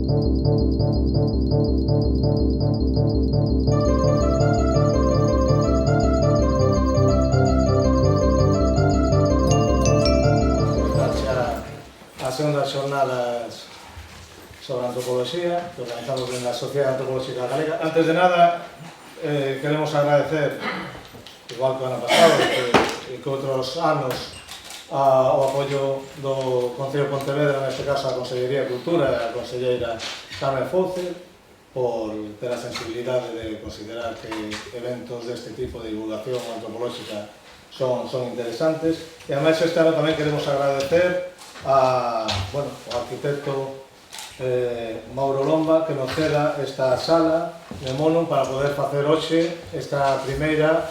As segundas xornadas sobre antropoloxía que organizamos en la Sociedade Antropolóxica Galega. Antes de nada, queremos agradecer, igual que o ano pasado e que outros anos, o apoio do Concello de Pontevedra, neste caso a Consellería de Cultura e a conselleira Carmen Fouce, por ter a sensibilidade de considerar que eventos deste tipo de divulgación antropolóxica son interesantes. E ademais este ano tamén queremos agradecer ao arquitecto Mauro Lomba, que nos ceda esta sala de Mono para poder facer hoxe esta primeira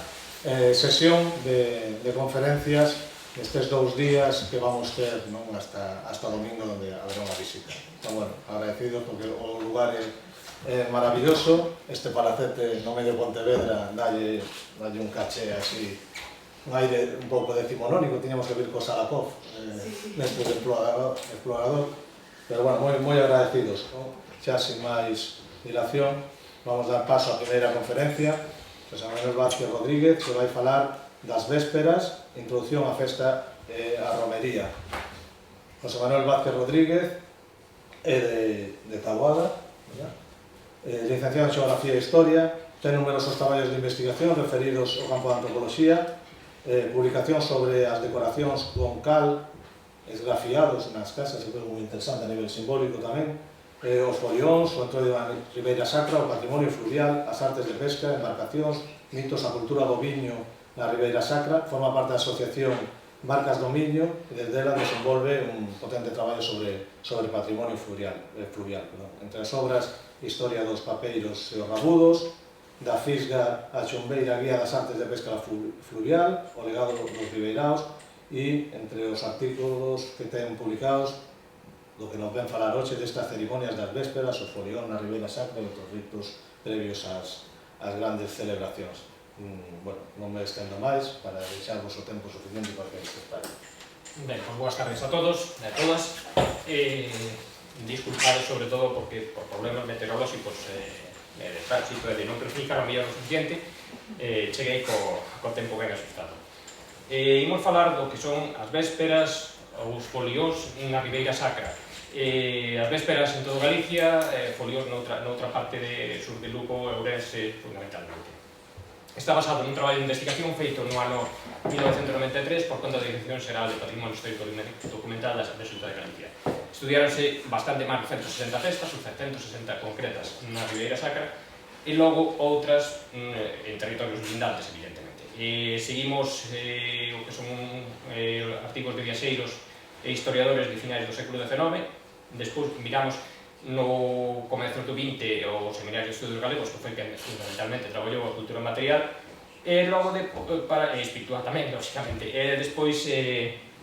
sesión de conferencias estes 2 días que vamos ter hasta o domingo, onde haberá unha visita. Entón, bueno, agradecidos porque o lugar é maravilloso. Este palacete no medio de Pontevedra dalle un caché así, un aire un pouco decimonónico. Tiñamos que vir co Salakoff dentro do explorador, pero bueno, moi agradecidos. Xa sin máis dilación, vamos dar paso á primeira conferencia. José Manuel Vázquez Rodríguez, que vai falar das vésperas, introducción á festa e á romería. José Manuel Vázquez Rodríguez é de Taboada, licenciado en Xeografía e Historia, ten numerosos traballos de investigación referidos ao campo da antropoloxía, publicacións sobre as decoracións con cal, esgrafiados nas casas, que é moi interesante a nivel simbólico tamén, os folións, o entroido da Ribeira Sacra, o patrimonio fluvial, as artes de pesca, embarcacións, mitos, a cultura do viño na Ribeira Sacra. Forma parte da asociación Marcas do Miño e desde ela desenvolve un potente traballo sobre patrimonio fluvial. Entre as obras, Historia dos papeiros e os rabudos, da Fisga a Chumbeira, Guía das artes de pesca fluvial, o legado dos ribeiraos, e entre os artículos que ten publicados do que nos ven falar hoxe destas cerimonias das vésperas, o folión na Ribeira Sacra e outros ritos previos ás grandes celebracións. Bueno, non me estendo máis para deixarvos o tempo suficiente para que disfrutare. Ben, pues boas tardes a todos e a todas. Disculpade sobre todo porque por problemas meteorolóxicos de tránsito e de non clasificar o mellor o suficiente, cheguei co tempo ben asustado. Imos falar do que son as vésperas ou os folións na Ribeira Sacra. As vésperas en todo Galicia, folións noutra parte de sur de Lugo e Ourense fundamentalmente. Está basado nun traballo de investigación feito no ano 1993 por conta da Dirección Xeral de Patrimonio Histórico Documental da Xunta de Galicia. Estudiaronse bastante máis de 160 festas, ou 160 concretas na Ribeira Sacra, e logo outras en territorios lindantes, evidentemente. Seguimos o que son artigos de viaxeiros e historiadores de finais do século XIX, despois miramos no comezo do XX o Seminario de Estudos Galegos, que foi que fundamentalmente traballou a cultura material, e logo para espiritual tamén, lógicamente, e despois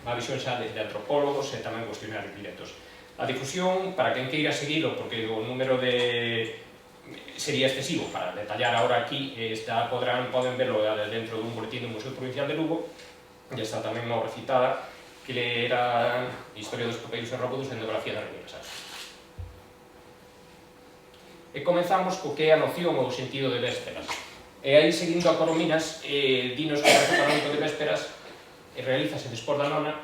a visión xa de antropólogos e tamén cuestionarios directos. A difusión, para quen queira seguilo, porque o número sería excesivo para detallar ahora aquí, poden verlo dentro dun boletín do Museo Provincial de Lugo, e está tamén unha recitada que era Historia dos papeiros e rabudos en Etnografía da Ribeira Sacra. E comenzamos co que é a noción ou o sentido de vésperas. E aí, seguindo a Corominas, dinos que o preparamento de vésperas realízase despois da nona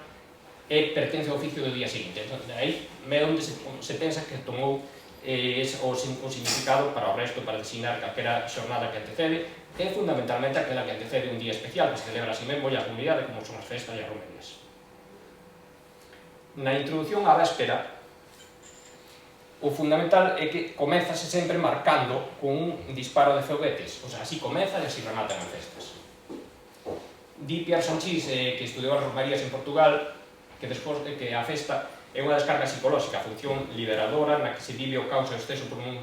e pertence ao oficio do día seguinte. Entón, aí é onde se pensa que tomou o significado para o resto, para designar calquera xornada que antecede, que é fundamentalmente aquela que antecede un día especial que se celebra así mesmo e a comunidade, como son as festas e as romerías. Na introdución á véspera, o fundamental é que comezase sempre marcando con un disparo de foguetes, o sea, así comeza e así rematan as festas. Di Pierre Sanchis, que estudiou as romerías en Portugal, que despois de que a festa é unha descarga psicolóxica, a función liberadora na que se vive o caos e o exceso por uns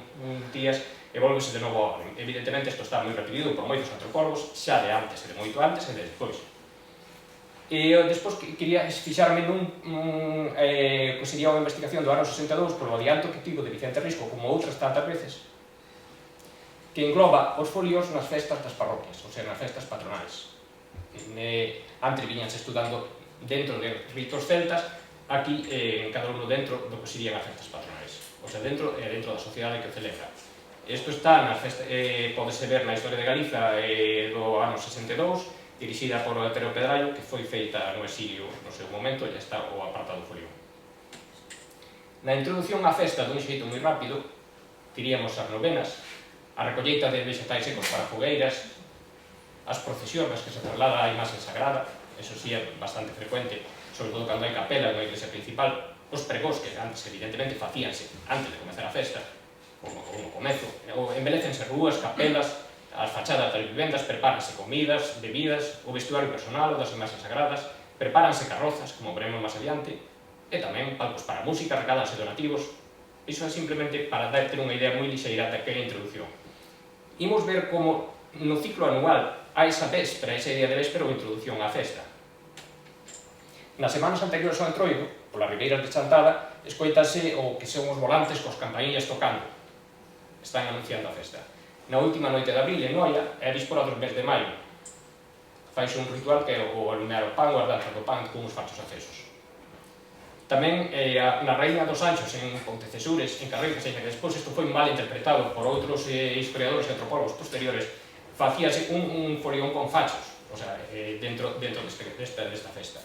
días e volvese de novo a orden. Evidentemente, isto está moi repetido por moitos antropólogos, xa de antes e de moito antes e de despois. E despois quería fixarme que sería unha investigación do ano 62 polo adianto que tivo de Vicente Risco, como outras tantas veces, que engloba os folios nas festas das parroquias, ou sea, nas festas patronais. Antes viñanse estudando dentro de ritos celtas, aquí en cada uno dentro do que serían as festas patronais. O sea, dentro da sociedade que o celebra. Isto está na festa, podese ver na Historia de Galiza do ano 62, dirixida por Otero Pedrallo, que foi feita no exilio no seu momento, e está o apartado folión. Na introdución á festa, dun xeito moi rápido, diríamos as novenas, a recolleita de vegetais secos para fogueiras, as procesións nas que se traslada a imaxe sagrada, eso sí é bastante frecuente, sobre todo cando hai capela na iglesia principal, os pregós que antes evidentemente facíanse antes de comezar a festa, como no comezo, embelecense rúas, capelas, as fachadas das vivendas, prepáranse comidas, bebidas, o vestuario personal, o das imaxes sagradas, prepáranse carrozas, como veremos máis adiante, e tamén palcos para música, recádanse donativos. Iso é simplemente para ter unha idea moi lixeira daquela introducción. Imos ver como no ciclo anual a esa véspera, esa idea de véspera ou introducción á festa. Nas semanas anteriores ao entroido, polas ribeiras de Chantada, escoitase o que son os volantes cos campainillas tocando. Están anunciando a festa. Na última noite de abril, en Noia, é a víspora do mes de maio. Faise un ritual que é o alumear o pan ou a danza do pan con uns falsos accesos. Tamén na Raíña dos Anxos, en Pontecesures, en Carreira, que despois isto foi mal interpretado por outros historiadores e antropólogos posteriores, facíase un folión con fachos, o sea, dentro desta festa.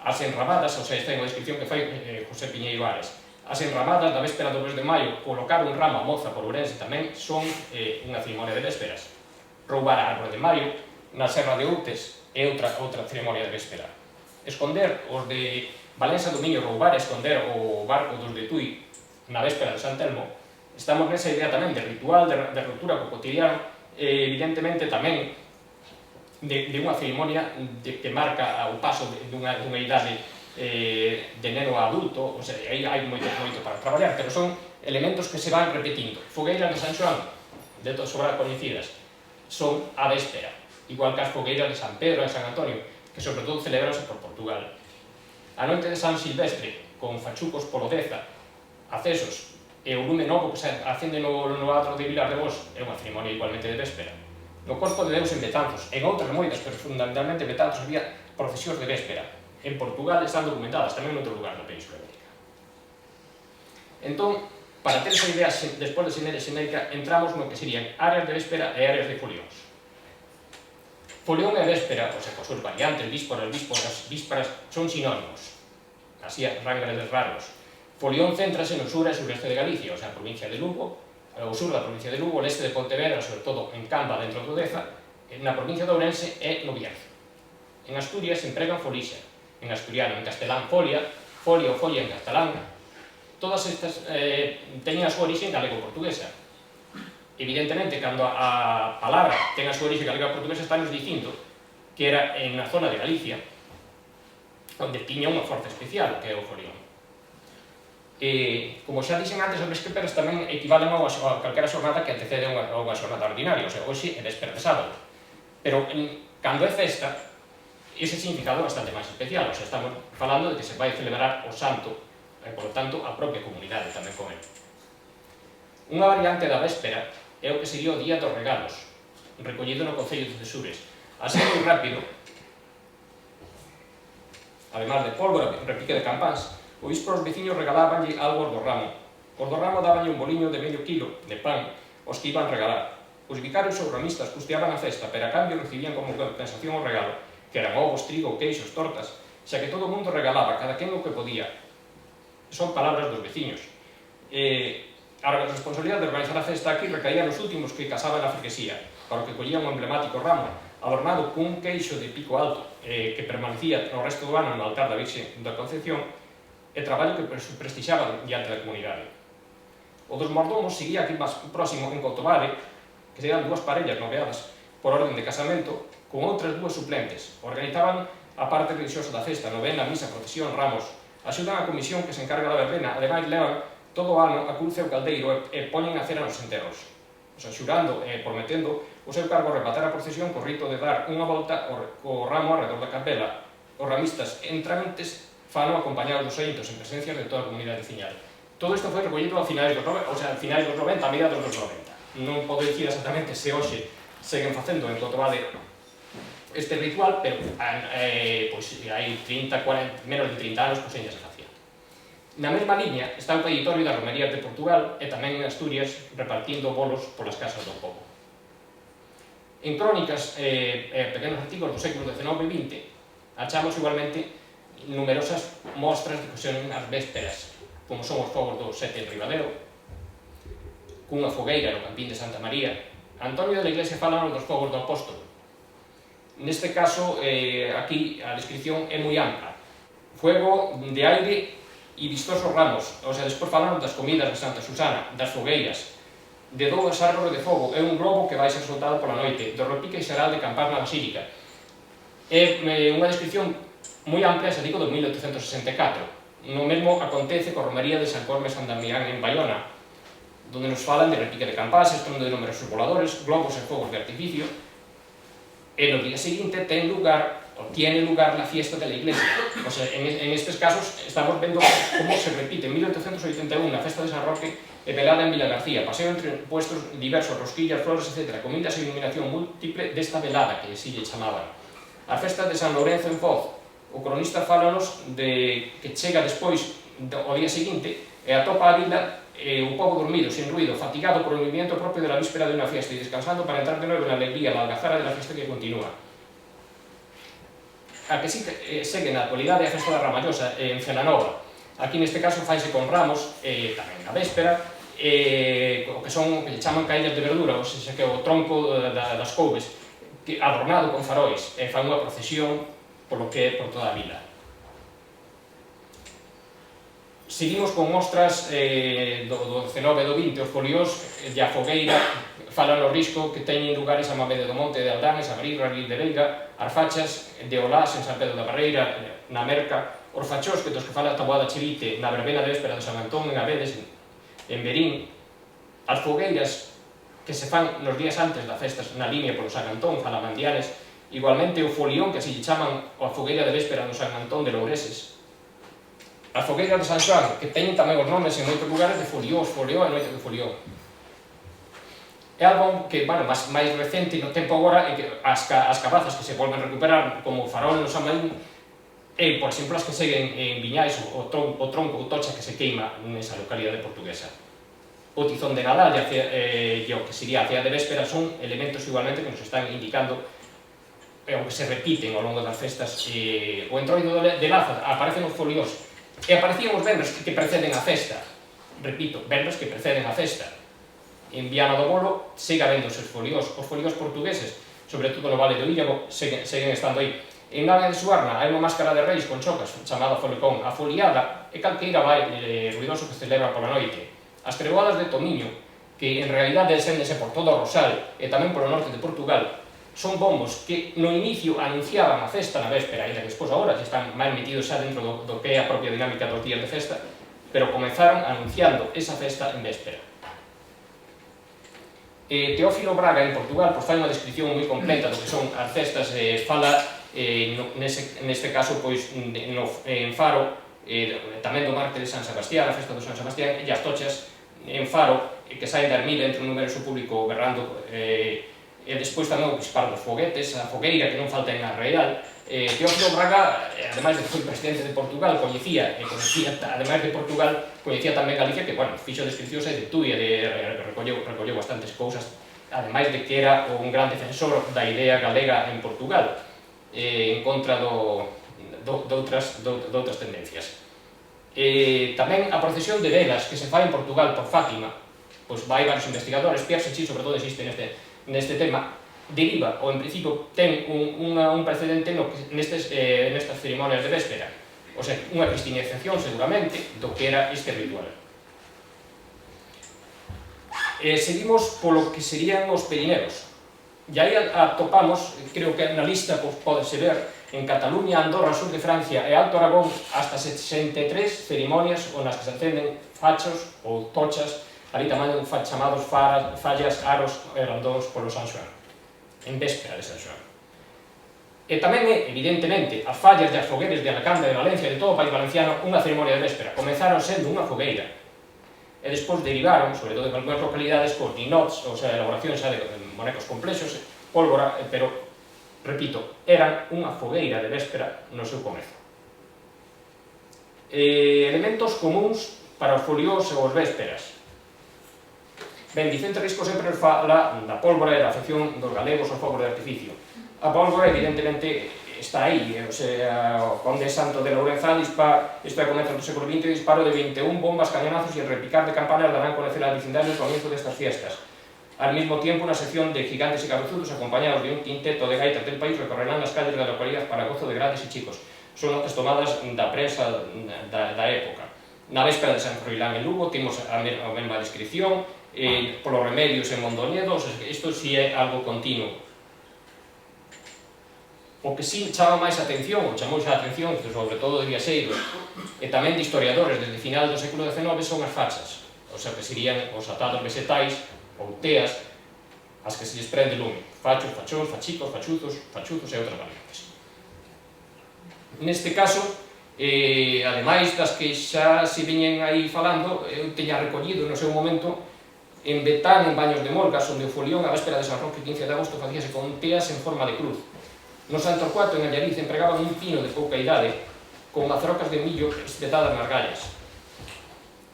As enramadas, o sea, esta é unha descripción que fai José Piñeiro Ares, as enramadas da véspera do mes de maio, colocar un ramo a moza por Ourense tamén son unha ceremonia de vésperas. Roubar a árbore de maio, na Serra de Outes, é outra ceremonia de véspera. Esconder os de Valença do Miño, roubar e esconder o barco dos de Tui na véspera de San Telmo, estamos nesa idea tamén de ritual, de ruptura co cotidiano, evidentemente tamén de unha ceremonia que marca o paso dunha idade de neno a adulto, o sea, aí hai moito para traballar, pero son elementos que se van repetindo. Fogueiras de San Xoán, de todas sobras coñecidas, son a véspera, igual que as fogueiras de San Pedro e San Antonio, que sobre todo celebranse por Portugal. A noite de San Silvestre, con fachucos polo Deza, accesos, e o lume novo que se acende no atro de Vilar de Bos, é unha ceremonia igualmente de véspera. No Corpo de Deus en Betanzos, en outras moitas, pero fundamentalmente en Betanzos había procesións de véspera. En Portugal están documentadas, tamén en outro lugar da Península Ibérica. Entón, para ter esa idea, despois de xenérica, entramos no que serían áreas de véspera e áreas de folións. Folión e véspera, o sea, cos seus variantes, vísperas, son sinónimos, así rangres raros. Folión céntrase no sur e sureste de Galicia, o sea, a provincia de Lugo, o sur da provincia de Lugo, o leste de Pontevedra, sobre todo en Camba, dentro do Deza, na provincia de Ourense e no Bierzo. En Asturias se empregan folixa, en asturiano, en castelán folia, folia ou folla en castelán. Todas estas teñen a súa orixe galego-portuguesa. Evidentemente, cando a palabra ten a súa orixe galega-portuguesa, está nos dicindo que era na zona de Galicia, onde tiña unha forza especial, que é o folión. Como xa dixen antes, as vésperas tamén equivalen a calquera xornada que antecede a unha xornada ordinaria, o sea, hoxe é véspera de sábado. Pero cando é festa, ese significado é bastante máis especial, o sea, estamos falando de que se vai celebrar o santo, e, por tanto, a propia comunidade tamén con ele. Unha variante da véspera é o que sería o Día dos Regalos, recollido no Concello de Cesures. Así moi rápido, además de pólvora, repique de campáns, o bispo aos veciños regalábanlle algo aos do ramo. Os do ramo dabanlle un boliño de medio kilo de pan aos que iban regalar. Os vicarios ou ramistas custeaban a festa, pero a cambio recibían como compensación o regalo, que eran ovos, trigo, queixos, tortas, xa que todo o mundo regalaba, cada quen o que podía. Son palabras dos veciños. A responsabilidade de organizar a festa aquí recaía nos últimos que casaban a freguesía, para o que collían un emblemático ramo, adornado cun queixo de pico alto, que permanecía o resto do ano no altar da Virxe da Concepción, e traballo que prestixaba diante da comunidade. O dos mordomos seguía aquí máis próximo en Cotobade, que serían dúas parellas noveadas por orden de casamento, con outras dúas suplentes. Organizaban a parte religiosa da festa, novena, misa, procesión, ramos. Axudan a comisión que se encarga da verbena, ademais levan todo o ano a cruce ao caldeiro e poñen a cera nos enterros. O sea, xurando e prometendo o seu cargo rematar a procesión co rito de dar unha volta co ramo alrededor da capela. Os ramistas entrantes fano acompañados dos saíntos en presencia de toda a comunidade veciñal. Todo isto foi recollido a finais dos 90, a mediados dos 90. Non podo dicir exactamente se hoxe seguen facendo en Cotobade este ritual, pero pois hai 30, 40, menos de 30 anos, pois ainda se facía. Na mesma liña está o pediitorio das romerías de Portugal e tamén en Asturias repartindo bolos polas casas do pobo. En crónicas e pequenos artigos do século XIX e XX achamos igualmente numerosas mostras de que son as vésperas, como son os fogos do Sete en Ribadeo, cunha fogueira no Campín de Santa María. Antonio de la Iglesia fala dos fogos do Apóstolo. Neste caso, aquí a descripción é moi ampla. Fuego de aire e vistosos ramos, o sea, despois falaron das comidas de Santa Susana, das fogueiras, de dous árbores de fogo, é un globo que vai ser soltado pola noite, do repique xeral de campar na basílica. É unha descripción moi ampla, xa digo, do 1864. No mesmo acontece coa romería de San Cosme e San Damián en Bayona, donde nos falan de repique de campases, trono de numerosos voladores, globos e fogos de artificio, e no día seguinte tiene lugar la fiesta de la iglesia. O sea, en estos casos estamos viendo cómo se repite en 1881 la festa de San Roque e velada en Vila García, paseo entre puestos diversos, rosquillas, flores, etc. Comidas e iluminación múltiple desta velada, que así lle chamaban. A festa de San Lorenzo en Foz, o cronista fálanos de que chega despois ao día seguinte e atopa a vila un poco dormido, sin ruido, fatigado por el movimiento propio de la víspera de una fiesta y descansando para entrar de nuevo en la alegría, la algazara de la fiesta que continúa. A que sí segue na actualidade a festa da Ramallosa en Cenanova. Aquí neste caso faise con ramos, tamén na véspera, o que son, que lle chaman caídas de verdura, ou seja, que o tronco das couves, adornado con farois, e fan unha procesión polo que é por toda a vila. Seguimos con mostras do 19 e do 20, os foliós de a fogueira, falan o risco que teñen lugares a Mamede do Monte de Aldanes, a Marín, Ril de Veiga, as fachas de Olás en San Pedro da Barreira, na Merca, os fachós que dos que fala a Taboada Chivite, na verbena de véspera de San Antón, en Abedes, en Berín, as fogueiras que se fan nos días antes das festas na línea polo San Antón, fala Mandiares, igualmente o folión, que así lle chaman a fogueira de véspera do San Antón de Loureses, as fogueiras de San Xoán, que teñen tamén os nomes en moitos lugares de foliós, folió e noite de folió. É algo que, bueno, máis recente no tempo agora é que as cabazas que se volven a recuperar como o farol no San Maín e, por exemplo, as que seguen en Viñais o tronco ou tocha que se queima nesa localidade portuguesa. O tizón de Nadal e o que sería a cea de véspera son elementos igualmente que nos están indicando o que se repiten ao longo das festas. O entroido de Laza aparecen os foliós e aparecían os venres que preceden a festa, repito, venres que preceden a festa. En Viana do Bolo segue habendo os foliós portugueses, sobre todo no Vale do Íllago, seguen estando aí. En Navia de Suarna hai unha máscara de reis con chocas, chamada folicón. A foliada é calqueira baile ruidoso que se celebra pola noite. As treboadas de Tomiño, que en realidade deséndese por todo o Rosal e tamén polo norte de Portugal, son bombos que no inicio anunciaban a festa na véspera, e que despois agora están máis metidos xa dentro do que é a propia dinámica dos días de festa, pero comenzaron anunciando esa festa en véspera. Teófilo Braga en Portugal fai unha descripción moi completa do que son as festas, fala neste caso en Faro, tamén do Marte de San Sebastián, a festa do San Sebastián, e as tochas en Faro, que saen da ermida entre un numeroso público berrando, e despois tamén o disparo dos foguetes, a fogueira que non falta en Arraial. Teófilo Braga, ademais de que foi presidente de Portugal, coñecía, ademais de Portugal, coñecía tamén Galicia, que, bueno, fixo descripcións de tú e recolleu bastantes cousas, ademais de que era un gran defensor da idea galega en Portugal, en contra de outras tendencias. Tamén a procesión de velas que se fai en Portugal por Fátima, pois vai varios investigadores, Pierre Secchi sobre todo existe neste tema, deriva, ou en principio ten un precedente nestas ceremonias de véspera, o sea, unha cristianización seguramente do que era este ritual. Seguimos polo que serían os perineros, e aí atopamos, creo que na lista podese ver, en Cataluña, Andorra, sur de Francia e Alto Aragón, hasta 63 ceremonias onde que se encenden fachos ou tochas, ali tamén chamados fallas, aros e randóns polo San Xoán, en véspera de San Xoán. E tamén é, evidentemente, as fallas e as fogueres de Alacante, de Valencia e de todo o país valenciano unha ceremonia de véspera. Comenzaron sendo unha fogueira e despois derivaron, sobre todo en algunhas localidades, con ninots, ou sea, elaboracións de monecos complexos, pólvora, pero, repito, eran unha fogueira de véspera no seu comezo. Elementos comuns para os foliós e os vésperas. Ben, Vicente Risco sempre nos fala da pólvora e da afección dos galegos aos fogos de artificio. A pólvora, evidentemente, está aí, o sea, o conde Santo de Lourenzán dispara, isto é comezos do século XX, disparo de 21 bombas, cañonazos e el repicar de campanas darán conocer al vecindario el comienzo de estas fiestas. Al mismo tiempo, una sección de gigantes y cabezudos, acompañados de un quinteto de gaitas del país, recorrerán las calles de la localidad para gozo de grandes y chicos. Son notas tomadas da prensa da época. Na véspera de San Froilán en Lugo, temos a mesma descripción, polos remedios en Mondoñedo, isto si é algo continuo. O que si chama máis atención, ou chamou xa a atención, sobre todo de viaxeiros, e tamén de historiadores desde final do século XIX, son as fachas, o sea, que serían os atados vegetais, ou teas, as que se lles prende lume, fachos, fachós, fachicos, fachuzos e outras variantes. Neste caso, ademais das que xa se viñen aí falando, eu teña recollido no seu momento en Betán, en Baños de Molgas, onde o folión a véspera de San Roque 15 de agosto facíase con teas en forma de cruz. No Santo Arcuato, en Allariz, empregaban un pino de pouca idade con mazorcas de millo espetadas nas gallas.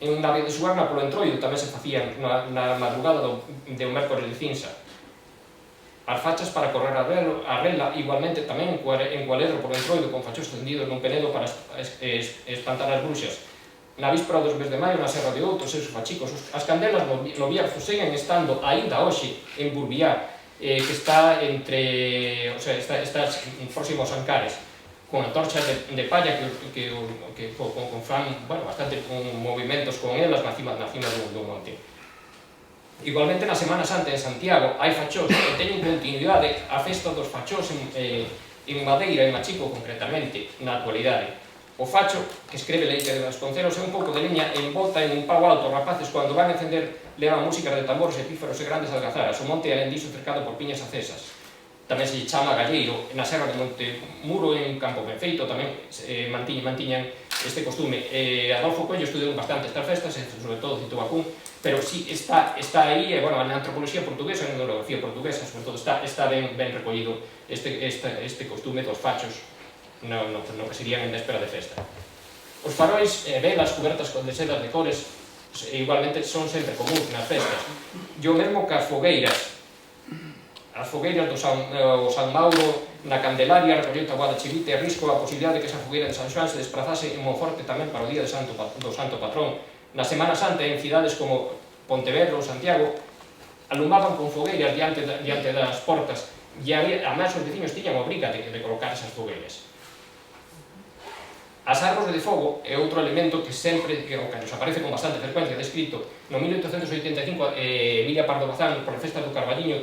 En Nave de Suarna, polo Entroido, tamén se facían na madrugada do mércores de cinza. As fachas para correr a rela, igualmente tamén en Cualedro, polo Entroido, con fachos tendidos nun penedo para espantar as bruxas. Na víspera dos mes de maio, na Serra de Outo, seus fachicos, as candelas no Bierzo seguen estando aínda hoxe en Burbiá, que está entre, o sea, está próximo aos Ancares, con antorchas de palla que fan, bueno, bastante con movimentos con elas na cima do monte. Igualmente, na Semana Santa en Santiago, hai fachós que teñen continuidade a festa dos fachós en Madeira, en Machico, concretamente, na actualidade. O facho, que escreve Leite de Vasconcelos, é un pouco de leña envolta en un pau alto. Os rapaces, cando van a encender, levan músicas de tambores, epíferos e grandes algazaras. O monte é diso cercado por piñas acesas. Tamén se chama Galleiro. Na Serra de Montemuro, en Campo Benfeito, tamén mantiñan este costume. Adolfo Coello estudou bastante estas festas, sobre todo cito Bacún, pero sí está aí, bueno, na antropoloxía portuguesa, na etnografía portuguesa, sobre todo está ben recollido este costume dos fachos no que serían en véspera de festa. Os farois e velas cobertas de sedas de cores igualmente son sempre comuns nas festas. E o mesmo que as fogueiras do San Mauro na Candelaria recolleu taboada Chivite e Risco a posibilidade de que esa fogueira de San Xoán se desplazase en Monforte tamén para o día do Santo Patrón. Na Semana Santa, en cidades como Pontevedra ou Santiago, alumaban con fogueiras diante das portas e además os veciños tiñan obriga de colocar esas fogueiras. As árbores de fogo é outro elemento que sempre, que nos aparece con bastante frecuencia descrito. No 1885, Emilia Pardo Bazán, por festas do Carballiño,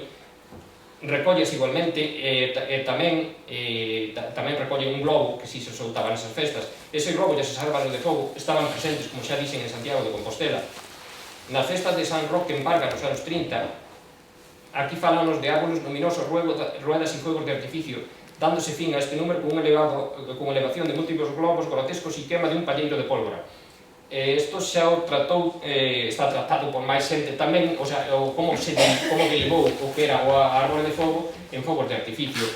recolles igualmente, tamén recolle un globo que si se soltaba nesas festas. Ese globo e esas árboles de fogo estaban presentes, como xa dixen, en Santiago de Compostela. Nas festas de San Roque en Vargas, nos anos 30, aquí falanos de árboles luminosos, ruedas e fuegos de artificio, dándose fin a este número con elevación de múltiplos globos grotescos e quema de un palleiro de pólvora. Isto xa o tratou, está tratado por máis xente tamén, o sea, como derivou o que era o árbol de fogo en fogos de artificio.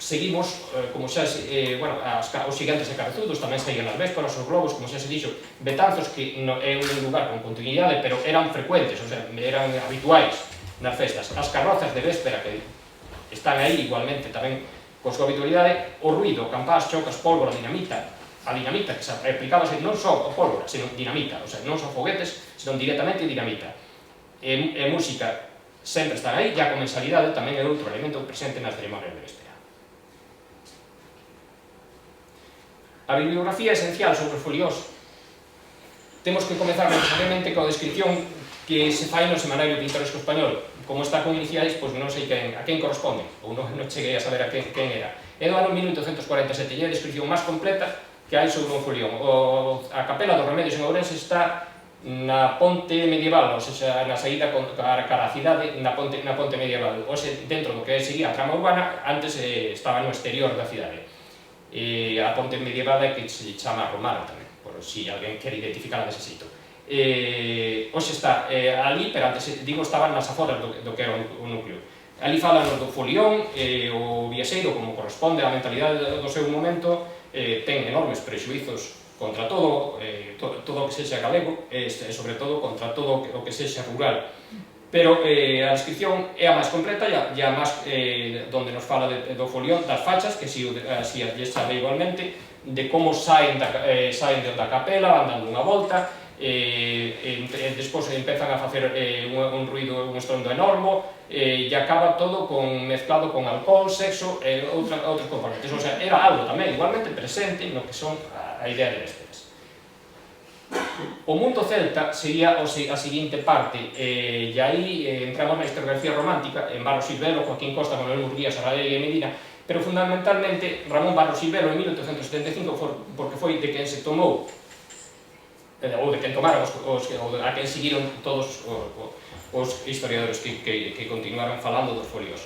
Seguimos, como xa, bueno, os gigantes e cabezudos tamén saían nas vésperas, os globos, como xa se dixo, Betanzos, que é un lugar con continuidade, pero eran frecuentes, o sea, eran habituais nas festas. As carrozas de véspera que están aí igualmente tamén con súa habitualidade, o ruido, campás, chocas, pólvora, dinamita. A dinamita que se aplicábase non só a pólvora, senón dinamita, o sea, non só foguetes, senón directamente dinamita. E música sempre están aí, e a comensalidade tamén é outro elemento presente nas ceremonias de véspera. A bibliografía esencial sobre os foliós. Temos que comezar necesariamente coa descripción que se fai no Semanario Pintoresco Español. Como está con iniciais, pois non sei a quen corresponde, ou non cheguei a saber a quen era. É do ano 1847, e é a descripción máis completa que hai sobre un folión. A Capela dos Remedios en Ourense está na ponte medieval, ou seja, na saída cara a cidade, na ponte medieval. Hoxe, dentro do que sería a trama urbana, antes estaba no exterior da cidade. A ponte medieval é que se chama Romana tamén, por si alguén quere identificarla dese xeito. Hoxe está ali, pero antes, digo, estaban nas aforas do que era o núcleo. Ali falanos do folión, o viaxeiro, como corresponde á mentalidade do seu momento, ten enormes prexuizos contra todo o que sexa galego, e sobre todo contra todo o que sexa rural. Pero a descripción é a máis completa e a máis donde nos fala do folión, das fachas, que si lle sabe igualmente, de como saen da capela, andando unha volta, despois empezan a facer un ruido, un estrondo enorme, e acaba todo mezclado con alcohol, sexo e outros componentes. O sea, era algo tamén igualmente presente no que son a idea de vésperas. O mundo celta sería a seguinte parte, e aí entramos na historiografía romántica, en Barros Silvelo, Joaquín Costa, Manuel Murguía, Sarabia e Medina, pero fundamentalmente Ramón Barros Silvelo en 1875, porque foi de quen se tomou, ou de quen tomaron, a quen seguiron todos os historiadores que continuaron falando dos folios.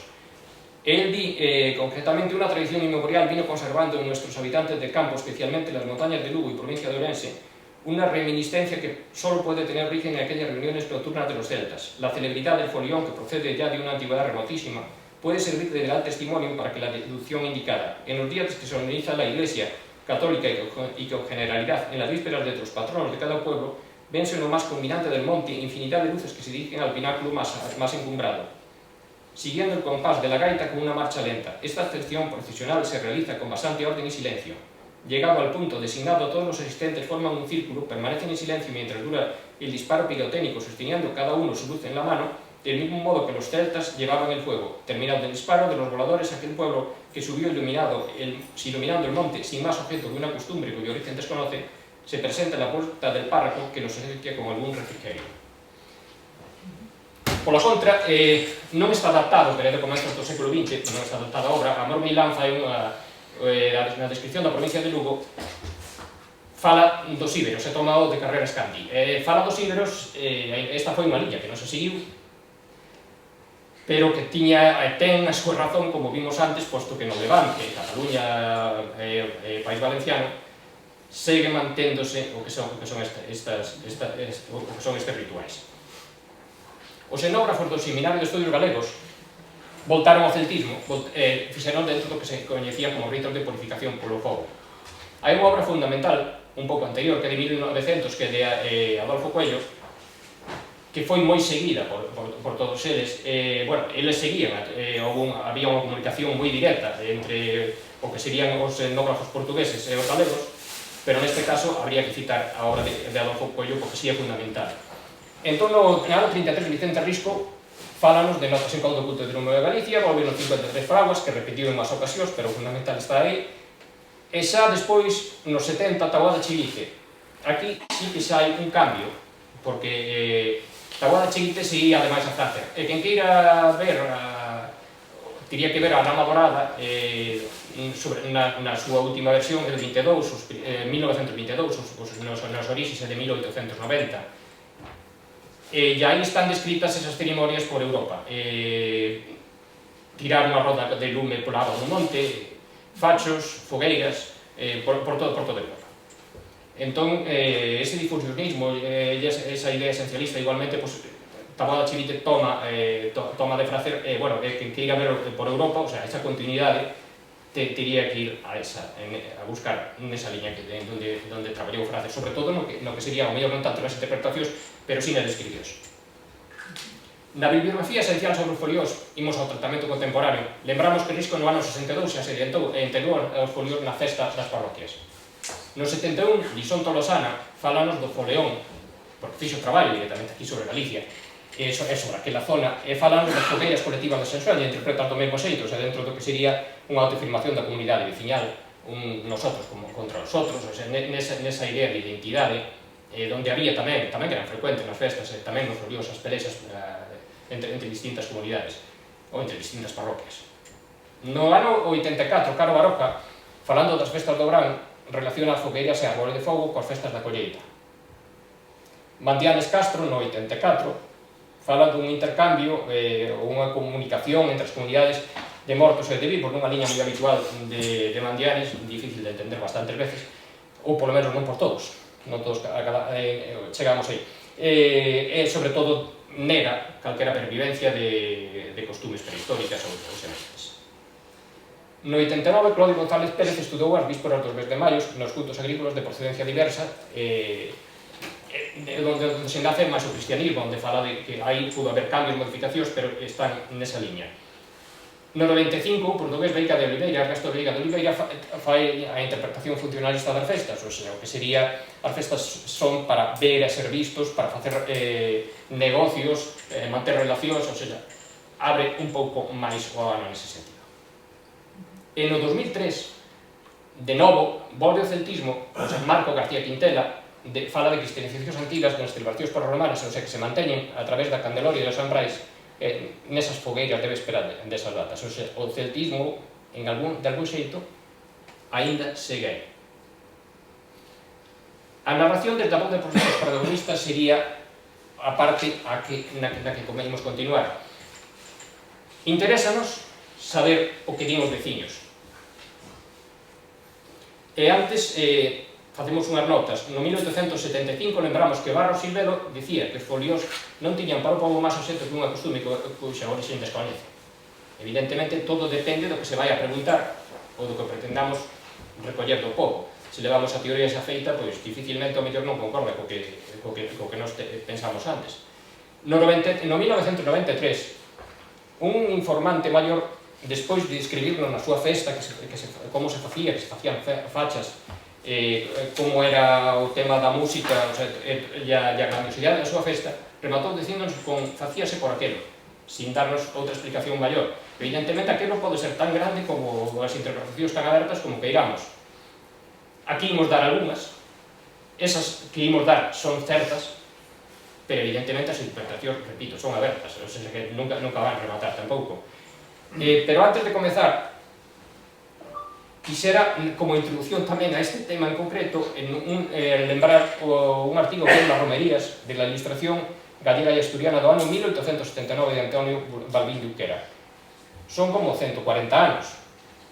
El di, concretamente, unha tradición inmemorial vino conservando en nuestros habitantes de campo, especialmente en las montañas de Lugo y provincia de Ourense, una reminiscencia que solo puede tener origen en aquellas reuniones nocturnas de los celtas. La celebridad del folión, que procede ya de una antigüedad remotísima, puede servir de real testimonio para que la deducción indicada, en los días que solemniza la Iglesia católica y con generalidad en las vísperas de los patronos de cada pueblo, vense en lo más culminante del monte infinidad de luces que se dirigen al pináculo más encumbrado, siguiendo el compás de la gaita con una marcha lenta. Esta excepción procesional se realiza con bastante orden y silencio. Llegado al punto designado, todos los asistentes forman un círculo, permanecen en silencio mientras dura el disparo pirotécnico, sosteniendo cada uno su luz en la mano, del mismo modo que los celtas llevaban el fuego. Terminado el disparo de los voladores, aquel pueblo que subió iluminando el monte sin más objeto que una costumbre cuyo origen desconoce, se presenta en la puerta del párroco que nos obsequia con algún refrigerio. Pola contra, non está adaptado, pero é de comezos do século XX, non está adaptada a obra. Amor Milán fai na descripción da provincia de Lugo, fala dos íberos, e toma o de Carreras Candi. Fala dos íberos, esta foi unha liña que non se seguiu, pero que ten a súa razón, como vimos antes, posto que no Levante, Cataluña e País Valenciano, segue manténdose o que son estes rituais. Os etnógrafos do Seminario de Estudios Galegos voltaron ao celtismo, fixeron dentro do que se coñecía como ritos de purificación polo fogo. Hai unha obra fundamental, un pouco anterior, que é de 1900, que é de Adolfo Coello, que foi moi seguida por todos eles. Eles seguían, había unha comunicación moi directa entre o que serían os etnógrafos portugueses e os galegos, pero neste caso habría que citar a obra de Adolfo Coello porque sí é fundamental. Entón, no ano 33, Vicente Risco fálanos de notas en caudo culto de Drumo de Galicia, volve nos 53 fraguas, que repetiu en máis ocasións, pero o fundamental está aí. E xa despois, nos 70, Taboada Chilice. Aquí sí que xa hai un cambio, porque Taboada Chilice seguía ademais a Francia. E quen queira ver, teria que ver a Dama Dorada na súa última versión, del 1922, nos orixes de 1890. E aí están descritas esas cerimonias por Europa. Tirar unha roda de lume pola auga dun monte, fachos, fogueiras, por toda Europa. Entón, ese difusionismo, esa idea esencialista, igualmente, Taboada Chilice toma de facer, quen queira ver por Europa, o sea, esa continuidade, teria que ir a buscar nesa liña donde traballou Francés, sobre todo no que sería, o mellor non tanto nas interpretacións, pero sí nas descripcións. Na bibliografía esencial sobre os foliós, imos ao tratamento contemporáneo. Lembramos que Risco no ano 62 xa se orientou e entregou os foliós na festa das parroquias. No 71, Lisón Tolosana falanos do foleón, porque fixo traballo directamente aquí sobre Galicia, e sobre aquela zona, e falanos das fogueiras colectivas de Sensual, e interpretan do mesmo xeito, o sea, dentro do que sería unha autoafirmación da comunidade veciñal, nosotros como contra os outros, o sea, nesa idea de identidade, donde había tamén que eran frecuentes nas festas, tamén nos foliós as pelexas entre distintas comunidades, ou entre distintas parroquias. No ano 84, Caro Baroca, falando das festas do Obrán, relaciona as fogueiras e árbores de fogo coas festas da colleita. Mandianes Castro, no 84, fala dun intercambio ou unha comunicación entre as comunidades de mortos e de vivos, nunha liña moi habitual de Mandianes, difícil de entender bastantes veces, ou polo menos non por todos, non todos chegamos aí. E sobre todo nega calquera pervivencia de costumes prehistóricas ou sementes. No 89, Claudio González Pérez estudou as vísporas dos mes de maio nos cultos agrícolas de procedencia diversa, onde se enlace máis o cristianismo, onde fala de que aí pudo haber cambios, modificacións, pero están nesa liña. No 95, o portugués Veiga de Oliveira, Ernesto Veiga de Oliveira, fai a interpretación funcionalista das festas, ou seja, o que sería, as festas son para ver e ser vistos, para facer negocios, manter relacións, ou seja, abre un pouco máis o ano nese sentido. E no 2003, de novo, volve o celtismo, o sea, Marco García Quintela, fala de cristianizacións antigas nas celebracións parromanas, ou sea, que se manteñen a través da Candeloria e dos Ambrais nesas fogueiras de véspera desas datas. O sea, o celtismo, de algún xeito, aínda segue aí. A narración desde a voz de profesores protagonistas sería a parte na que comemos continuar. Interésanos saber o que din os veciños. E antes, facemos unhas notas. No 1875 lembramos que Barros Silvelo dicía que os folios non tiñan para o pobo máis obxectos dunha costume cuxa orixe descoñece. Evidentemente, todo depende do que se vai a preguntar ou do que pretendamos recoller do pobo. Se levamos a teoría esa feita, pois dificilmente o mellor non concorda co que nos pensamos antes. No 1993, un informante maior, despois de escribirnos na súa festa como se facía, que se facían fachas, como era o tema da música e a grandiosidade da súa festa, rematou dicíndonos que facíase por aquelo, sin darnos outra explicación maior. Evidentemente, aquelo pode ser tan grande como as interpretacións tan abertas como queiramos. Aquí imos dar algunhas, esas que imos dar son certas, pero evidentemente as interpretacións, repito, son abertas, ou seja, que nunca van rematar tampouco. Pero antes de comezar, quixera, como introducción tamén a este tema en concreto, lembrar un artigo que é nas Romerías de la Ilustración gallega e asturiana do ano 1879 de Antonio Balbín de Uquera. Son como 140 anos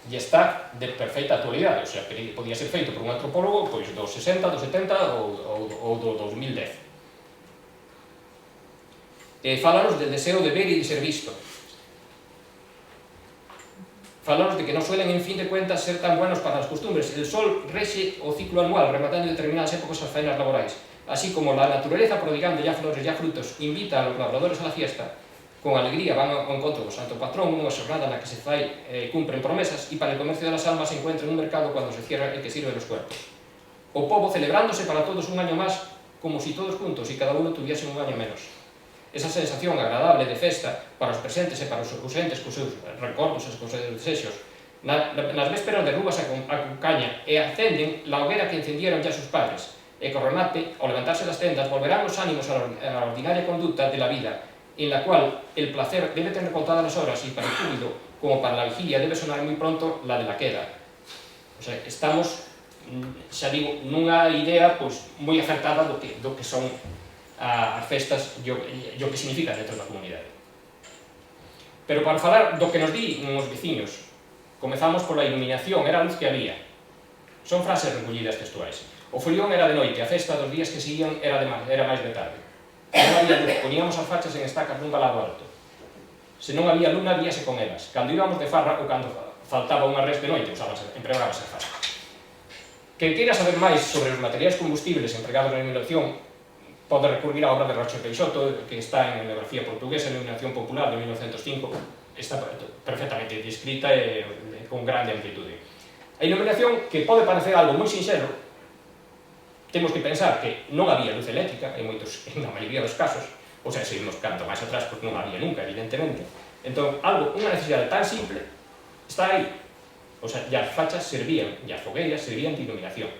e está de perfeita actualidade, o sea, que podía ser feito por un antropólogo pois dos 60, dos 70 ou do 2010. Fálanos del deseo de ver e de ser visto. Falanos de que non suelen, en fin de cuentas, ser tan buenos para as costumbres. El sol rexe o ciclo anual, rematando en determinadas épocas as faenas laborais. Así como la naturaleza, prodigando ya flores, ya frutos, invita a los labradores a la fiesta, con alegría van ao encontro do santo patrón, unha xornada na que se cumpren promesas, e para el comercio de las almas se encuentra en un mercado cuando se cierra el que sirve los cuerpos. O pobo celebrándose para todos un año más, como si todos juntos y cada uno tuviese un año menos. Esa sensación agradable de festa para os presentes e para os ausentes cos seus recordos e cos seus desexos. Nas vésperas derrúbase a caña e acenden la hoguera que encendieron ya sus padres, e co remate, ao levantarse das tendas, volverán os ánimos a la ordinaria conducta de la vida, en la cual el placer debe tener contadas las horas y para el júbilo, como para la vigilia, debe sonar muy pronto la de la queda. O sea, estamos, xa digo, nunha idea pois moi acertada do que son as festas e o que significa dentro da comunidade. Pero para falar do que nos di os veciños, comezamos pola iluminación, era a luz que había. Son frases recollidas textuais. O folión era de noite, a festa dos días que seguían era máis de tarde. Se non había luz, poníamos as fachas en estacas nun valado alto. Se non había luna, víase con elas. Cando íbamos de farra ou cando faltaba unha res de noite, empregábase a fachas. Quen queira saber máis sobre os materiais combustibles empregados na iluminación pode recurrir á obra de Rocha Peixoto, que está en Etnografía Portuguesa, en Iluminación Popular de 1905, está perfectamente descrita e con grande amplitude. A iluminación, que pode parecer algo moi sinxelo, temos que pensar que non había luz eléctrica, en na maioría dos casos, ou sea, se vimos canto máis atrás, porque non había nunca, evidentemente. Entón, unha necesidade tan simple, está aí. O sea, e as fachas servían, e as fogueiras servían de iluminación.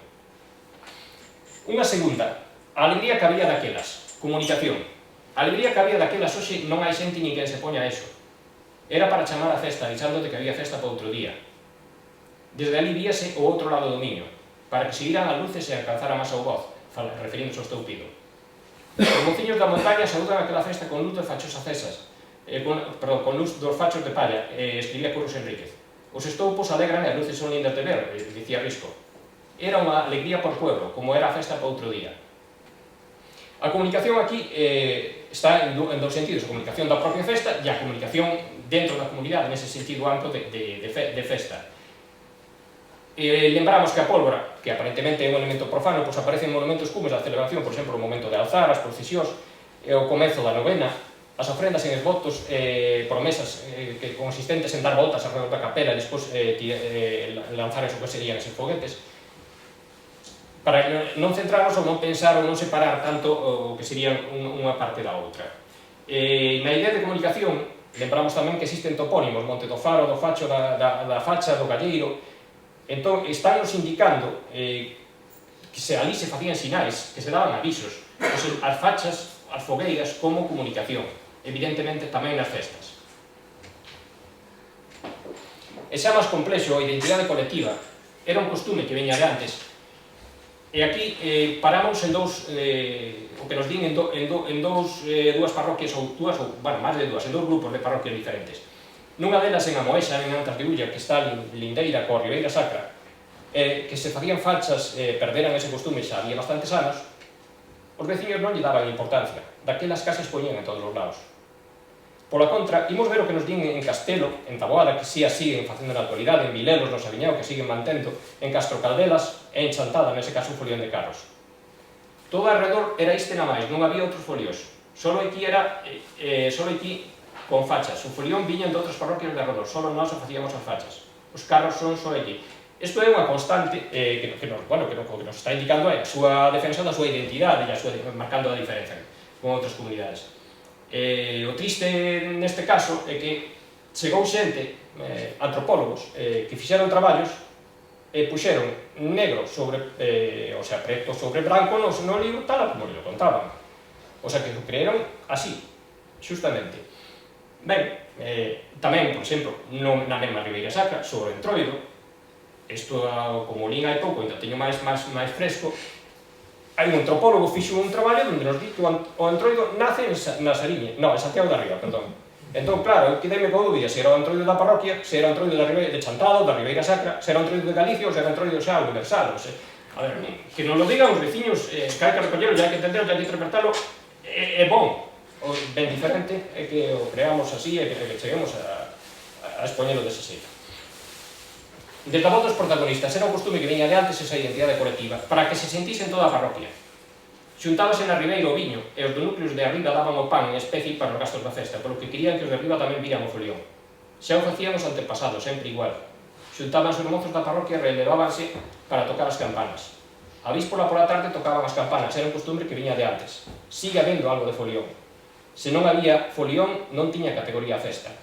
Unha segunda, a alegría que había daquelas, comunicación. A alegría que había daquelas hoxe non hai xente nin quen se poña a eso. Era para chamar a festa, avisando de que había festa para outro día. Desde ali víase o outro lado do miño, para que se iran as luces e alcanzara máis o voz, referíndose ao estoupido. Os mociños da montaña saúdan aquela festa con luz de fachos acesas, con luz dos fachos de palla, escribía Curros Enríquez. Os estoupos alegran e as luces son lindas de ver, dicía Risco. Era unha alegría por pueblo, como era a festa para outro día. A comunicación aquí está en dous sentidos, a comunicación da propia festa e a comunicación dentro da comunidade, nese sentido amplo de festa. Lembramos que a pólvora, que aparentemente é un elemento profano, pois aparece en monumentos cumes da celebración, por exemplo, o momento de alzar, as procesións, o comezo da novena, as ofrendas en esvotos, promesas consistentes en dar voltas alrededor da capela e despois lanzar eso que serían eses foguetes, para non centrarnos ou non pensar ou non separar tanto o que sería unha parte da outra. Na idea de comunicación, lembramos tamén que existen topónimos, Monte do Faro, do Facho, da Facha, do Galleiro. Entón, están nos indicando que ali se facían sinais, que se daban avisos, as fachas, as fogueiras, como comunicación, evidentemente tamén nas festas. E xa máis complexo, a identidade colectiva era un costume que veña de antes, e aquí paramos en dous, o que nos din en dúas parroquias, ou máis de dúas, en dous grupos de parroquias diferentes. Nunha delas en Amoesa, en Antas de Ulla, que está lindeira coa Ribeira Sacra, que se facían fachas, perderan ese costume xa había bastantes anos, os veciños non lle daban importancia, daquelas casas poñían en todos os lados. Pola contra, imos ver o que nos din en Castelo, en Taboada, que si a siguen facendo na actualidade, en Vilelos, no Sabiñao, que siguen mantendo, en Castro Caldelas e en Chantada, nese caso un folión de carros. Todo alrededor era iste na máis, non había outros folios. Solo aquí con fachas. O folión viñan de outras parroquias de alrededor, solo nós o facíamos as fachas. Os carros son só aquí. Isto é unha constante que nos está indicando a súa defensa da súa identidade e marcando a diferenza con outras comunidades. O triste neste caso é que chegou xente, antropólogos, que fixeron traballos e puxeron negro sobre, preto sobre branco no libro tal como lo contaban. O sea que o creeron así, xustamente. Ben, tamén, por exemplo, na mesma Ribeira Sacra, sobre o Entroido, isto como lín hai pouco, ainda teño máis fresco, hai un antropólogo fixo un traballo onde nos di que o Entroido nace na Sariña, en Santiago da Riba, perdón. Entón, claro, eu quedei-me con dúbida se era o Entroido da parroquia, se era o Entroido de Chantada, da Ribeira Sacra, se era o Entroido de Galicia ou se era o Entroido xa universal, non sei. A ver, que nos lo digan os veciños, que hai que recollelo, hai que entenderlo, hai que interpretarlo, é bon. O ben diferente é que o creamos así e que cheguemos a expoñelo dese xeito. Desde a voz dos protagonistas era un costume que viña de antes esa identidade colectiva, para que se sentisen toda a parroquia. Xuntábase na ribeira o viño e os do núcleos de arriba daban o pan en especie para os gastos da festa, polo que querían que os de arriba tamén viran o folión. Xa o facían os antepasados, sempre igual. Xuntábanse os mozos da parroquia e relevábanse para tocar as campanas. A víspora pola tarde tocaban as campanas, era un costume que viña de antes. Sigue habendo algo de folión. Se non había folión, non tiña categoría a festa.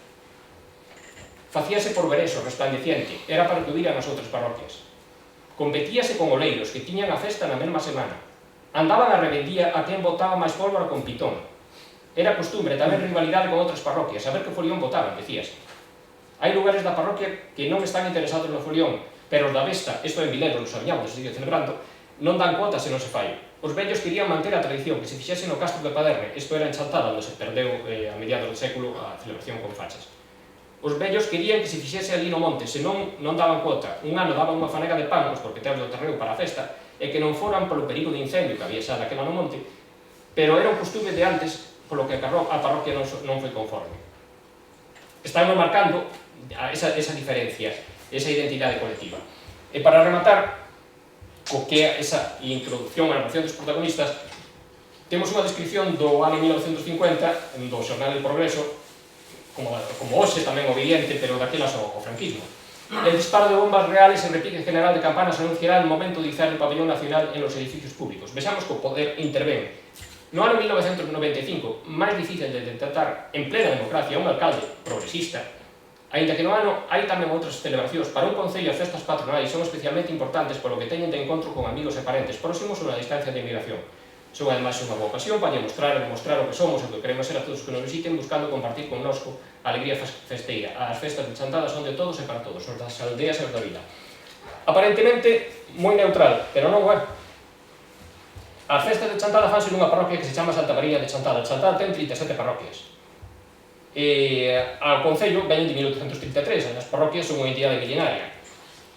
Facíase por vereso, resplandeciente, era para que o viran as outras parroquias. Competíase con oleiros, que tiñan a festa na mesma semana. Andaban a revendía a quen botaba máis pólvora con pitón. Era costumbre tamén rivalidade con outras parroquias, a ver que folión botaban, decíase. Hai lugares da parroquia que non están interesados no folión, pero os da Vesta, isto en Vileros, no Sabiñao, que se sigue celebrando, non dan cuota se non se fai. Os vellos querían manter a tradición, que se fixese no Castro de Paderne, isto era en Chantada, onde se perdeu a mediados do século a celebración con fachas. Os vellos querían que se fixese ali no monte, senón non daban cuota. Un ano daban unha fanega de pan aos propietarios do terreo para a festa, e que non foran polo perigo de incendio que había xa daquela no monte, pero era un costume de antes, polo que a parroquia non foi conforme. Estamos marcando esa diferencia, esa identidade colectiva. E para rematar, co que é esa introducción á narración dos protagonistas, temos unha descripción do ano 1950 do Xornal del Progreso, como hoxe tamén o evidente, pero daquelas o franquismo. El disparo de bombas reales en repique general de campanas anunciará el momento de izar el pabellón nacional en los edificios públicos. Vexamos que o poder intervén. No ano 1995, máis difícil de detectar en plena democracia un alcalde progresista, aínda que no ano hai tamén outras celebracións. Para un concello as festas patronais son especialmente importantes polo que teñen de encontro con amigos e parentes próximos ou na distancia de emigración. Son ademais unha boa ocasión para demostrar o que somos e o que queremos ser a todos que nos visiten, buscando compartir connosco a alegría festeira. As festas de Chantada son de todos e para todos, os das aldeas e os da vila. Aparentemente moi neutral, pero non é. As festas de Chantada fanse nunha parroquia que se chama Santa María de Chantada. Chantada ten 37 parroquias. Ao Concello veñen de 1833, as parroquias son unha entidade milenaria.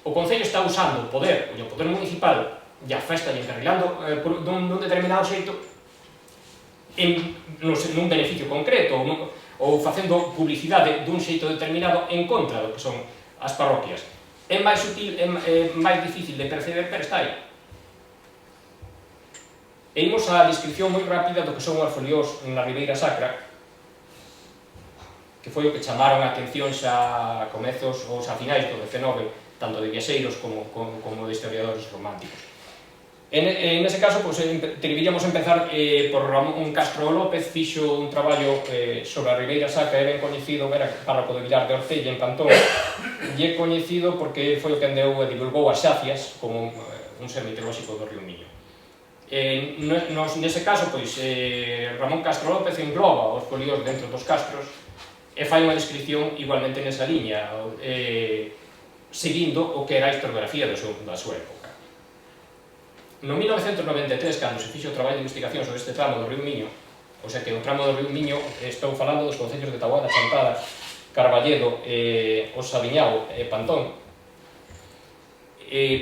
O Concello está usando o poder municipal e a festa e encarrilando dun determinado xeito nun beneficio concreto ou facendo publicidade dun xeito determinado en contra do que son as parroquias. É máis sutil, é máis difícil de perceber, pero está aí. E imos á descripción moi rápida do que son os foliós na Ribeira Sacra, que foi o que chamaron a atención xa a comezos ou xa a finais do XIX, tanto de viaxeiros como de historiadores románticos. En ese caso, deberíamos empezar por Ramón Castro López, fixo un traballo sobre a Ribeira Sacra, é ben coñecido, era párroco de Vilar de Orcella, en Pantón, e é coñecido porque foi o que andeu e divulgou as xacias como un ser mitolóxico do río Miño. Nese caso, Ramón Castro López engloba os foliós dentro dos castros e fai unha descripción igualmente nesa liña, seguindo o que era a historiografía da súa época. No 1993, cando se fixo o traballo de investigación sobre este tramo do río Miño, o sea que o tramo do río Miño, estou falando dos concellos de Taboada, Chantada, Carballedo, Osaviñao e Pantón,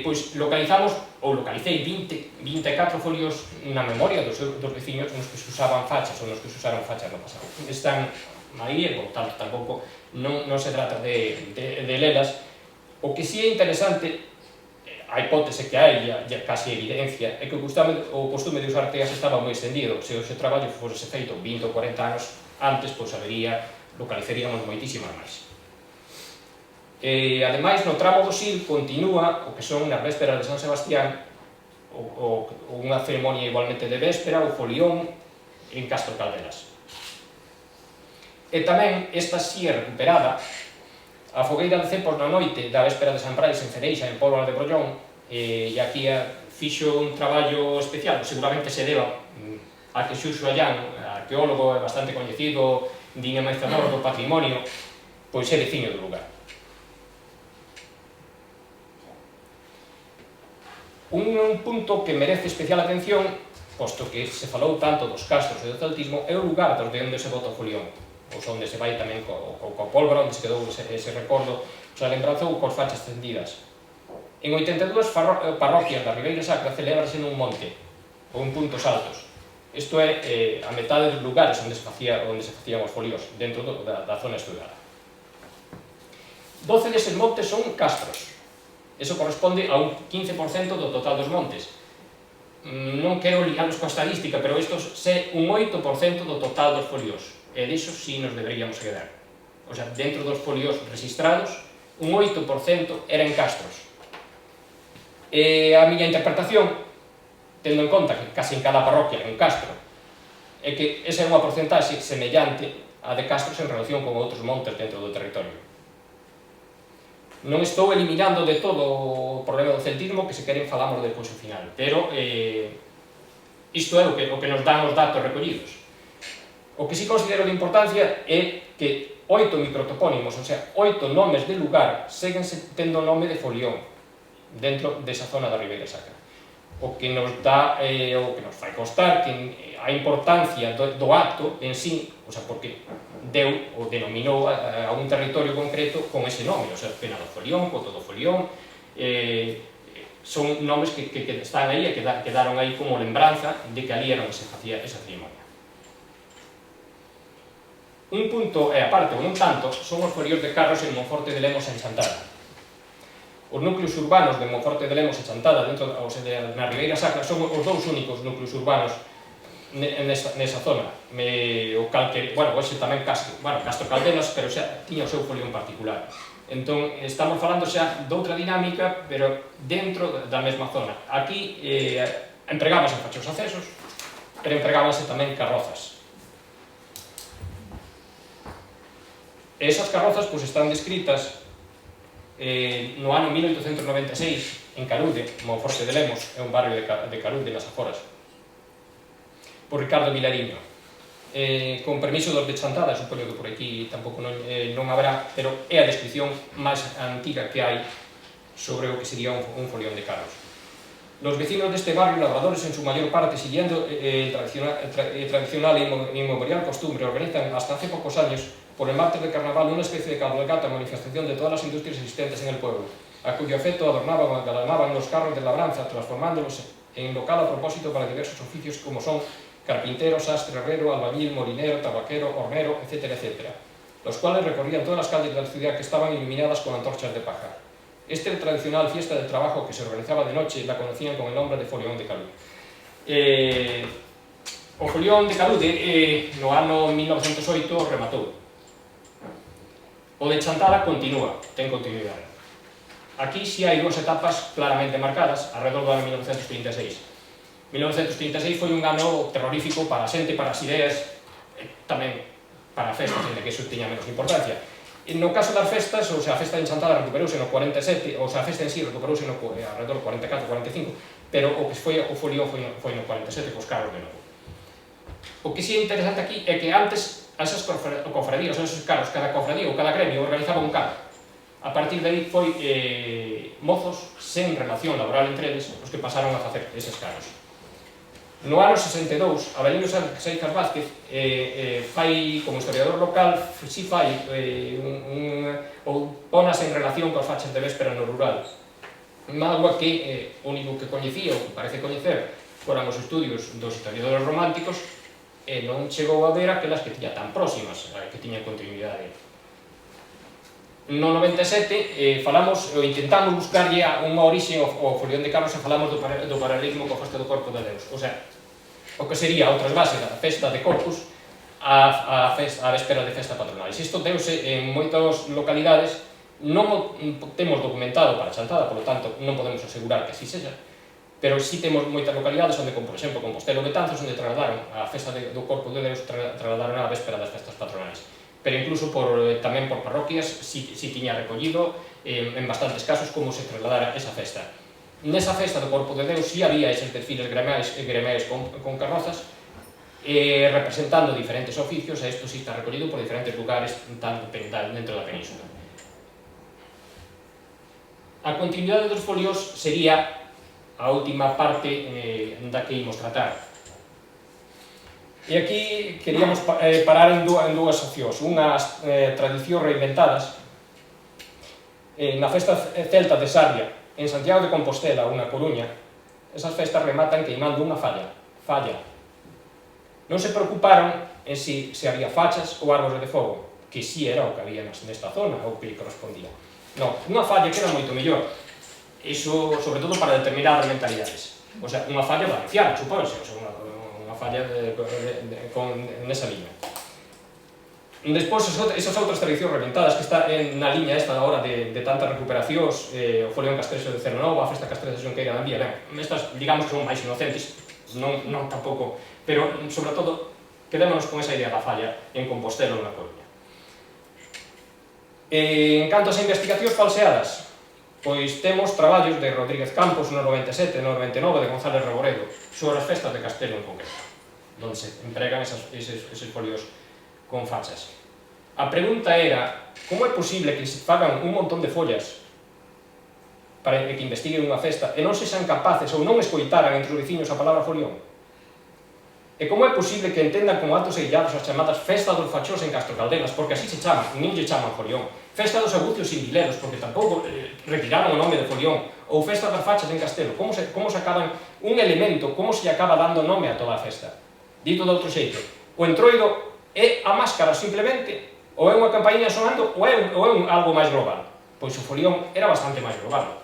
pois localicei 24 folios na memoria dos veciños nos que se usaban fachas ou nos que se usaron fachas no pasado. Están aí, por tanto, tampouco non se trata de lelas. O que si é interesante, a hipótese que hai, casi evidencia, é que o costume de usar teas estaba moi extendido. Se o traballo fose feito 20 ou 40 anos antes, localizaríamos moitísimas máis. Ademais, no tramo do Sil continúa o que son nas vésperas de San Sebastián, unha ceremonia igualmente de véspera, o folión en Castro Caldelas. E tamén, esta si é recuperada, a fogueira de cepos na noite da véspera de San Brais en Cereixa, en Póvoa de Brollón, e aquí fixo un traballo especial, seguramente se deba a que Xurxo Allán, arqueólogo bastante coñecido, dinamizador do patrimonio, pois é veciño do lugar. Un punto que merece especial atención, posto que se falou tanto dos castros e do celtismo, é o lugar de onde se bota o folión, ou onde se vai tamén co pólvora, onde se quedou ese recordo, xa lembranzou cos fachas tendidas. En 82 parroquias da Ribeira Sacra celebrase nun monte, ou en puntos altos. Isto é a metade dos lugares onde se facían os foliós, dentro da zona estudada. 12 deses montes son castros. Eso corresponde a un 15% do total dos montes. Non quero liarlos coa estadística, pero isto é un 8% do total dos foliós. E diso sí nos deberíamos quedar. O sea, dentro dos foliós registrados, un 8% eran castros. A miña interpretación, tendo en conta que casi en cada parroquia é un castro, é que esa é unha porcentaxe semellante a de castros en relación con outros montes dentro do territorio. Non estou eliminando de todo o problema do celtismo, que se queren falamos depois ao final, pero isto é o que nos dan os datos recollidos. O que sí considero de importancia é que 8 microtopónimos, o sea, 8 nomes de lugar, seguen tendo nome de folión dentro desa zona da Ribeira Sacra. O que nos dá, o que nos fai constar que a importancia do acto en sí, o sea, porque deu ou denominou a un territorio concreto con ese nome, o sea, Pena do Folión, Coto do Folión, son nomes que están aí e quedaron aí como lembranza de que ali era onde se facía esa ceremonia. Un punto, e aparte, ou non tanto, son os foliós de carros en Monforte de Lemos en Chantada. Os núcleos urbanos de Monforte de Lemos e Chantada, na Ribeira Sacra, son os dous únicos núcleos urbanos nesa zona. Ese tamén Castro Caldelas, pero xa tiña o seu folión particular. Entón, estamos falando xa doutra dinámica, pero dentro da mesma zona. Aquí empregábase fachos accesos, pero empregábase tamén carrozas. Esas carrozas están descritas no ano 1896 en Carude, Monforte de Lemos, é un barrio de Carude nas aforas, por Ricardo Vilariño. Con permiso dos de Chantada, supoño que por aquí tampouco non haberá, pero é a descripción máis antiga que hai sobre o que sería un folión de carros. Los vecinos deste barrio, labradores en su mayor parte, siguiendo tradicional e inmemorial costumbre, organizan hasta hace pocos años por el martes de carnaval una especie de cabalgata manifestación de todas las industrias existentes en el pueblo, a cuyo efecto adornaban o engalanaban los carros de labranza, transformándolos en local a propósito para diversos oficios como son carpintero, sastre, herrero, albañil, molinero, tabaquero, hornero, etcétera, etcétera, los cuales recorrían todas las calles de la ciudad que estaban iluminadas con antorchas de paja. Esta tradicional fiesta del trabajo que se organizaba de noche la conocían con el nombre de Folión de Calude. O Folión de Calude no ano 1908 rematou. O de Chantada continúa, ten continuidade. Aquí si hai dúas etapas claramente marcadas, alrededor do ano 1936. 1936 foi un ano terrorífico para a xente, para as ideas, tamén para a festa, que iso tiña menos importancia. No caso das festas, ou sea, a festa de Chantada recuperouse no 47, ou sea, a festa en sí recuperouse no alrededor do 44-45, pero o que foi o Folión foi no 47, cos carros de novo. O que si é interesante aquí é que antes a esas cofradías, a esos carros, cada cofradía ou cada gremio organizaba un carro. A partir de aí foi mozos sen relación laboral entre eles os que pasaron a facer eses carros. No ano 62, Avelino Seixas Vázquez fai, como historiador local, si fai ou ponas en relación coas fachas de véspera no rural. Mágoa que o único que coñecía, ou que parece coñecer, foran os estudios dos historiadores románticos, e non chegou a ver aquelas que tiña tan próximas, que tiñan continuidade. No 97 falamos, ou intentamos buscarlle unha orixe ao Folión de Carros e falamos do paralelismo coa festa do Corpo de Deus. O sea, o que sería outras bases da festa de Corpus a véspera de festa patronais. Isto deuse en moitas localidades, non temos documentado para Chantada, por lo tanto non podemos asegurar que así sexa, pero si temos moitas localidades onde, como por exemplo Compostela ou Betanzos, onde trasladaron a festa do Corpo de Deus, trasladaron a véspera das festas patronais. Pero incluso tamén por parroquias si tiña recollido en bastantes casos como se trasladara esa festa. Nesa festa do Corpo de Deus si había eses desfiles gremiais con carrozas representando diferentes oficios, e isto si está recollido por diferentes lugares dentro da península. A continuidade dos folios sería a última parte da que imos tratar. E aquí queríamos parar en dúas opcións, unhas tradicións reinventadas. Na festa celta de Sarria, en Santiago de Compostela ou na Coruña, esas festas rematan queimando unha falla. Non se preocuparon en si había fachas ou árbores de fogo, que si era o que había nesta zona, ou que correspondía. Non, unha falla que era moito mellor. Iso, sobre todo, para determinadas mentalidades. O sea, unha falla valenciana, supónse, o sea, unha falla nesa liña. Despois, esas outras tradicións reventadas que está na liña esta hora de tantas recuperacións, o Folión Castrexo de Cerronova, a festa Castrexo de Xunqueira de Ambía, ben, estas, digamos que son máis inocentes, non tampouco, pero, sobre todo, quedémonos con esa idea da falla en Compostela ou na Coruña. En canto ás investigacións falseadas, pois temos traballos de Rodríguez Campos no 97, no 99, de González Reboredo, sobre as festas de Castelo en concreto, onde se empregan eses folios con fachas. A pregunta era, como é posible que se fagan un montón de follas para que investiguen unha festa e non se sean capaces ou non escoitaran entre os veciños a palabra folión? E como é posible que entendan como actos eillados as chamadas festa dos fachós en Castro Caldelas, porque así se chaman, nin lle chaman folión, festa dos agucios indileros, porque tampouco retiraron o nome de folión, ou festa das fachas en Castelo, como se acaban un elemento, como se acaba dando nome a toda a festa? Dito de outro xeito, o entroido é a máscara simplemente, ou é unha campainha sonando, ou é algo máis global? Pois o folión era bastante máis global.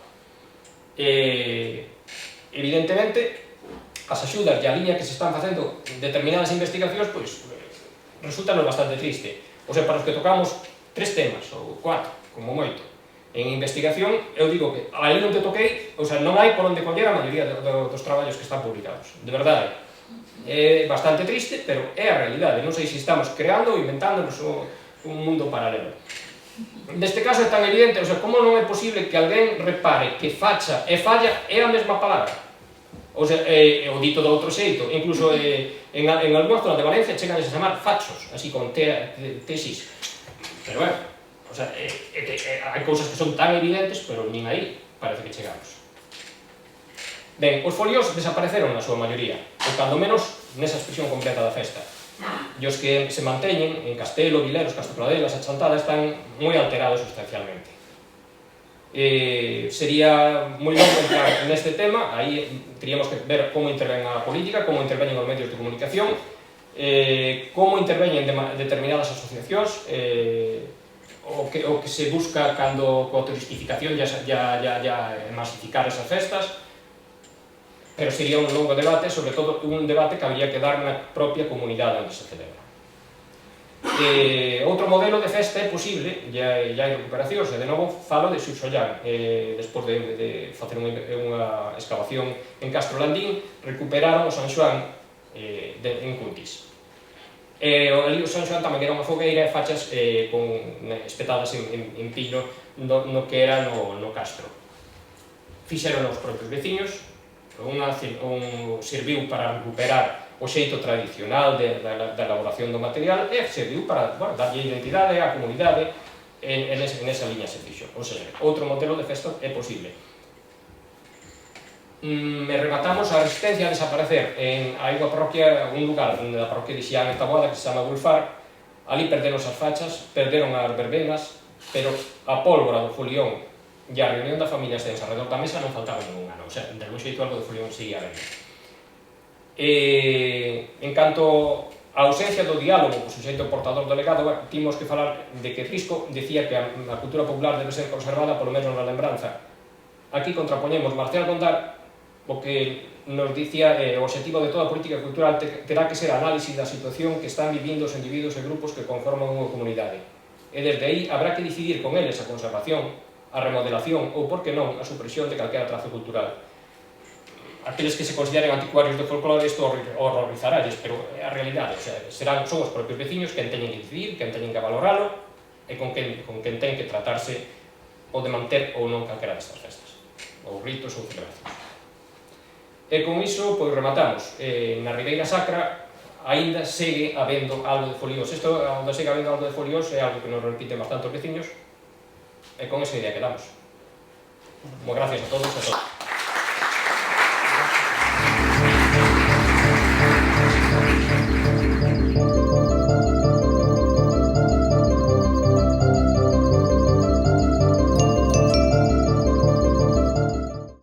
Evidentemente, as axudas e a liña que se están facendo determinadas investigacións, pois, resultan bastante triste. O sea, para os que tocamos 3 temas, ou 4, como moito, en investigación, eu digo que aí non te toquei, ou sea, non hai por onde coller a maioría dos traballos que están publicados. De verdade, é bastante triste, pero é a realidade. Non sei se estamos creando ou inventándonos un mundo paralelo. Neste caso é tan evidente, o sea, como non é posible que alguén repare que facha e falla é a mesma palabra? O sea, o dito de outro xeito, incluso en algunhas zonas de Valencia chegan a chamar fachos, así con tesis. Pero bueno, o sea, hai cousas que son tan evidentes, pero nin aí parece que chegamos. Ben, os folios desapareceron na súa maioría, ou cando menos nesa expresión completa da festa. E os que se manteñen en Castelo, Vileros, Castro Caldelas e Chantada están moi alterados sustancialmente. Sería moi longo entrar neste tema, aí teríamos que ver como interven a política, como interveñen os medios de comunicación, como interveñen determinadas asociacións, o que se busca cando coa turistificación ya masificar esas festas, pero sería un longo debate, sobre todo un debate que habría que dar na propia comunidade onde se celebra. Outro modelo de festa é posible, ya hai recuperacións, e de novo falo de Xuxollán, despois de facer unha excavación en Castro Landín, recuperaron o San Xoán en Cuntis. Ali o San Xoán tamén era unha fogueira e fachas espetadas en pino no que era no Castro. Fixeron os propios veciños, serviu para recuperar o xeito tradicional da elaboración do material e serviu para darlle identidade á comunidade en esa liña se fixo. Ou seja, outro modelo de festa é posible. Rematamos a resistencia a desaparecer. Hai unha parroquia, un lugar da parroquia de Xián en Taboada que se chama Gulfar. Ali perderon as fachas, perderon as verbenas, pero a pólvora do folión e a reunión da familia extensa alrededor da mesa non faltaba ningún ano. O sea, de algún xeito algo de folión seguía a ver. En canto a ausencia do diálogo co suxeito portador do legado, timos que falar de que Risco decía que a cultura popular debe ser conservada polo menos na lembranza. Aquí contrapoñemos Marcial Gondar, o que nos dicía o objetivo de toda política cultural terá que ser a análise da situación que están vivindo os individuos e grupos que conforman unha comunidade. E desde aí habrá que decidir con eles a conservación, a remodelación ou, por que non, a supresión de calquera trazo cultural. Aqueles que se consideren anticuarios do folclore isto horrorizaralles, pero é a realidade, son os propios veciños quen teñen que decidir, quen teñen que valoralo e con quen ten que tratarse ou de manter ou non calquera destas festas, ou ritos ou celebracións. E con iso, pois rematamos. Na Ribeira Sacra aínda segue habendo algo de foliós. Isto, onde segue habendo algo de foliós, é algo que nos repiten bastante os veciños, e con esa idea quedamos. Moi gracias a todos e a todas.